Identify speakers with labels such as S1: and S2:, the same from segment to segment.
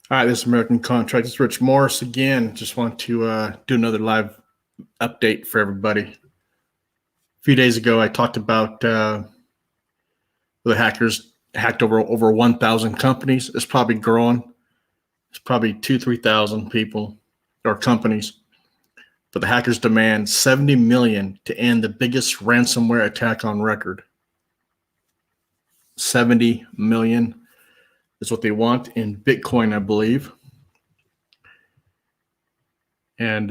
S1: All right, this is American Contract. It's Rich Morris again. Just want to do another live update for everybody. A few days ago, I talked about the hackers hacked over 1,000 companies. It's probably growing. It's probably 3,000 people or companies. But the hackers demand $70 million to end the biggest ransomware attack on record. $70 million is what they want in Bitcoin, I believe. And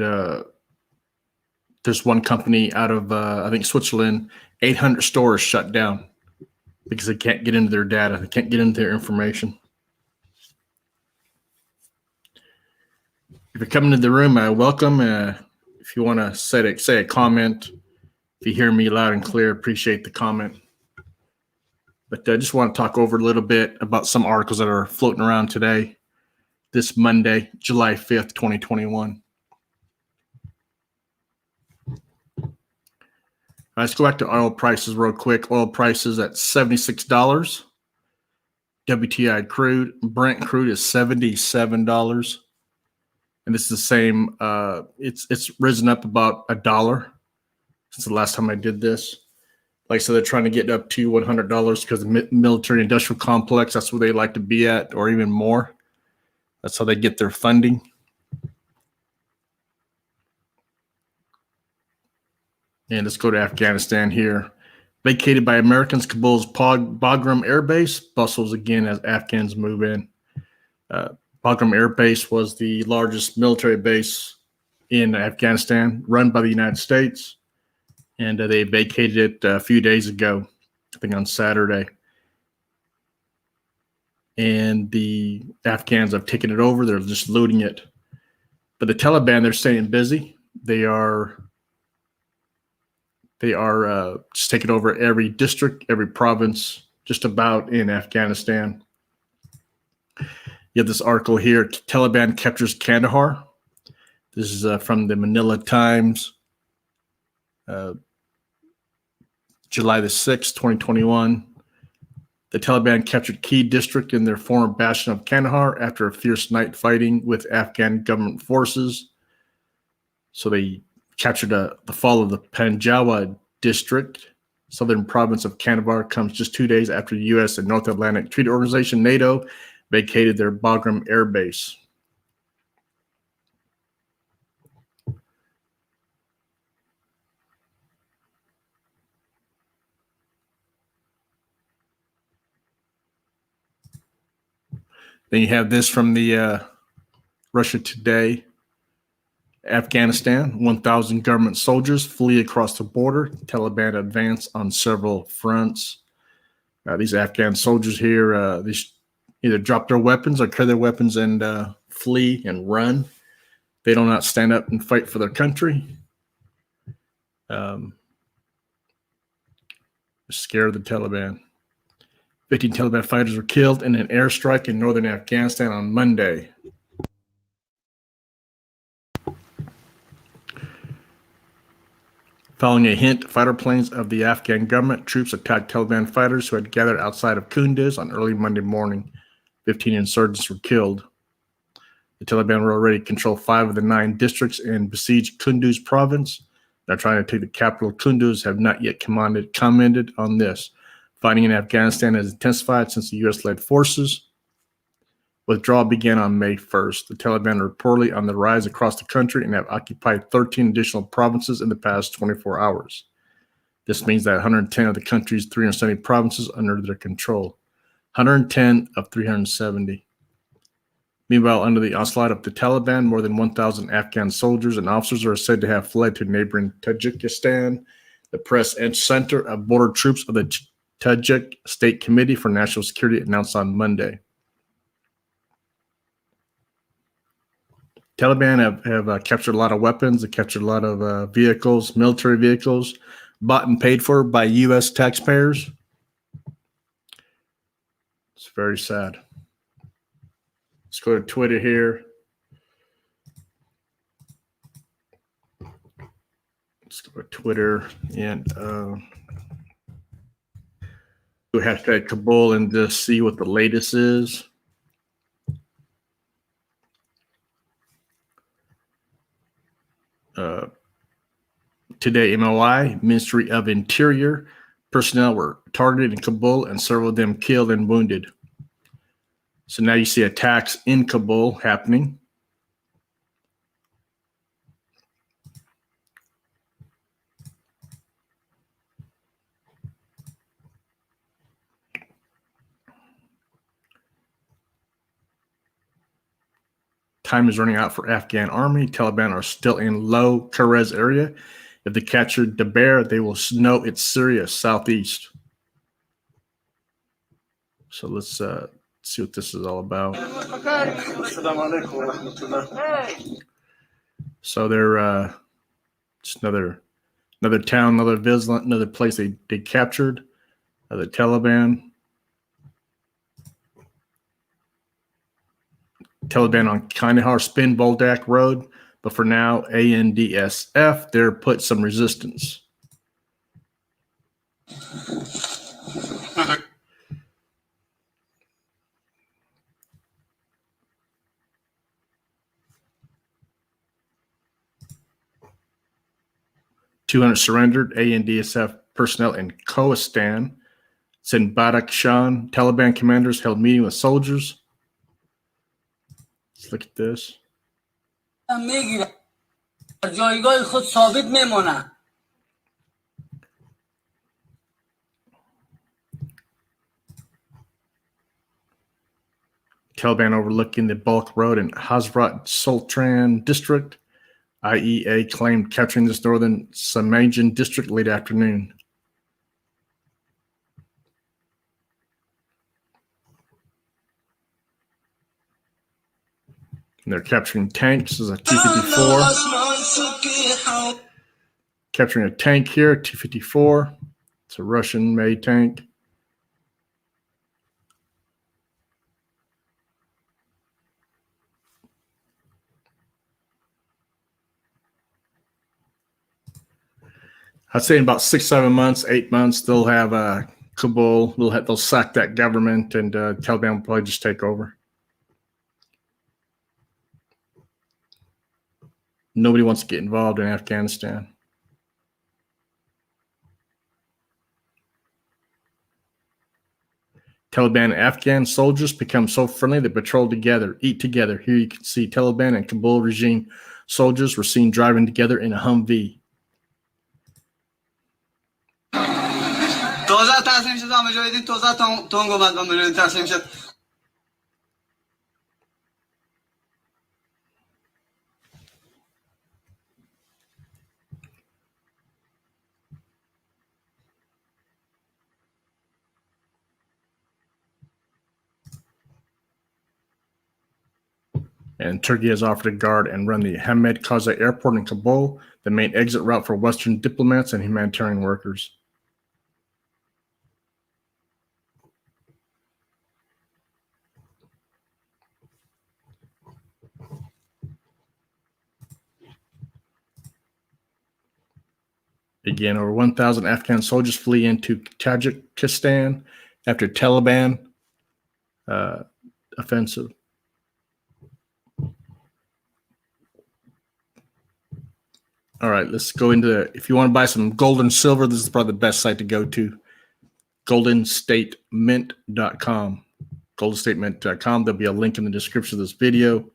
S1: there's one company out of, I think, Switzerland, 800 stores shut down because they can't get into their data. They can't get into their information. If you're coming to the room, welcome. If you want to say a comment, if you hear me loud and clear, appreciate the comment. But I just want to talk over a little bit about some articles that are floating around today, this Monday, July 5th, 2021. Let's go back to oil prices real quick. Oil prices at $76. WTI crude, Brent crude is $77. And this is the same. It's risen up about $1 since the last time I did this. Like I said, they're trying to get up to $100 because the military industrial complex, that's where they like to be at, or even more. That's how they get their funding. And let's go to Afghanistan here. Vacated by Americans, Kabul's Bagram Air Base bustles again as Afghans move in. Bagram Air Base was the largest military base in Afghanistan, run by the United States. And they vacated it a few days ago, I think on Saturday. And the Afghans have taken it over. They're just looting it. But the Taliban, they're staying busy. They are just taking over every district, every province, just about in Afghanistan. You have this article here, Taliban captures Kandahar. This is from the Manila Times, July the 6th, 2021. The Taliban captured key district in their former bastion of Kandahar after a fierce night fighting with Afghan government forces. So they captured the fall of the Panjawa district. Southern province of Kandahar comes just 2 days after the U.S. and North Atlantic Treaty Organization, NATO, vacated their Bagram Air Base. Then you have this from the Russia Today. Afghanistan, 1,000 government soldiers flee across the border. Taliban advance on several fronts. These Afghan soldiers here, they either drop their weapons or carry their weapons and flee and run. They do not stand up and fight for their country. Scare the Taliban. 15 Taliban fighters were killed in an airstrike in northern Afghanistan on Monday. Following a hint, fighter planes of the Afghan government troops attacked Taliban fighters who had gathered outside of Kunduz on early Monday morning. 15 insurgents were killed. The Taliban will already control 5 of the 9 districts in besieged Kunduz province. They're trying to take the capital, Kunduz, have not yet commented on this. Fighting in Afghanistan has intensified since the U.S.-led forces. Withdrawal began on May 1st. The Taliban are reportedly on the rise across the country and have occupied 13 additional provinces in the past 24 hours. This means that 110 of the country's 370 provinces are under their control. 110 of 370. Meanwhile, under the onslaught of the Taliban, more than 1,000 Afghan soldiers and officers are said to have fled to neighboring Tajikistan. The press center of border troops of the Tajik State Committee for National Security announced on Monday. Taliban have captured a lot of weapons. They captured a lot of vehicles, military vehicles, bought and paid for by U.S. taxpayers. It's very sad. Let's go to Twitter here. Let's go to Twitter and do hashtag Kabul and just see what the latest is. Today, MOI, Ministry of Interior, personnel were targeted in Kabul and several of them killed and wounded. So now you see attacks in Kabul happening. Time is running out for Afghan army. Taliban are still in Low Karez area. If they capture Daber, they will know it's Syria southeast. So let's see what this is all about. So they're just another town, another village, another place they captured. The Taliban on Kandahar Spin Boldak Road, but for now, ANDSF, they're put some resistance. $200 surrendered. ANDSF personnel in Khoistan. It's in Badakhshan. Taliban commanders held meeting with soldiers. Let's look at this. Taliban overlooking the Balkh Road in Hazrat Sultan district. IEA claimed capturing this northern Samajan district late afternoon. And they're capturing tanks. This is a T-54. Capturing a tank here, T-54. It's a Russian-made tank. I'd say in about 6, 7 months, 8 months, they'll have Kabul. They'll sack that government, and Taliban will probably just take over. Nobody wants to get involved in Afghanistan. Taliban and Afghan soldiers become so friendly they patrol together, eat together. Here you can see Taliban and Kabul regime soldiers were seen driving together in a Humvee. And Turkey has offered to guard and run the Hamid Karzai Airport in Kabul, the main exit route for Western diplomats and humanitarian workers. Again, over 1,000 Afghan soldiers flee into Tajikistan after Taliban offensive. All right, let's go into, if you want to buy some gold and silver, this is probably the best site to go to, goldenstatemint.com. goldenstatemint.com. There'll be a link in the description of this video.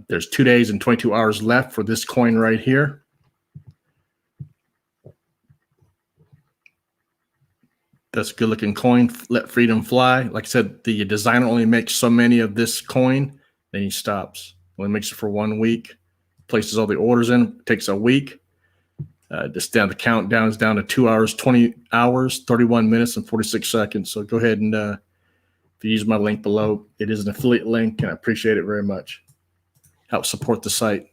S1: There's 2 days and 22 hours left for this coin right here. That's a good looking coin. Let freedom fly. Like I said, the designer only makes so many of this coin, then he stops. Only makes it for 1 week. Places all the orders in. It takes a week. Just down the countdown is down to 2 hours, 20 hours, 31 minutes, and 46 seconds. So go ahead and if you use my link below, it is an affiliate link, and I appreciate it very much. Help support the site.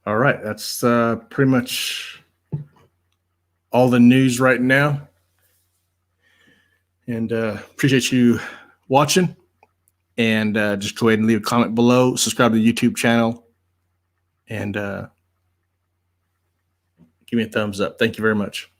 S1: All right, that's pretty much all the news right now. And appreciate you watching. And just go ahead and leave a comment below. Subscribe to the YouTube channel. And give me a thumbs up. Thank you very much.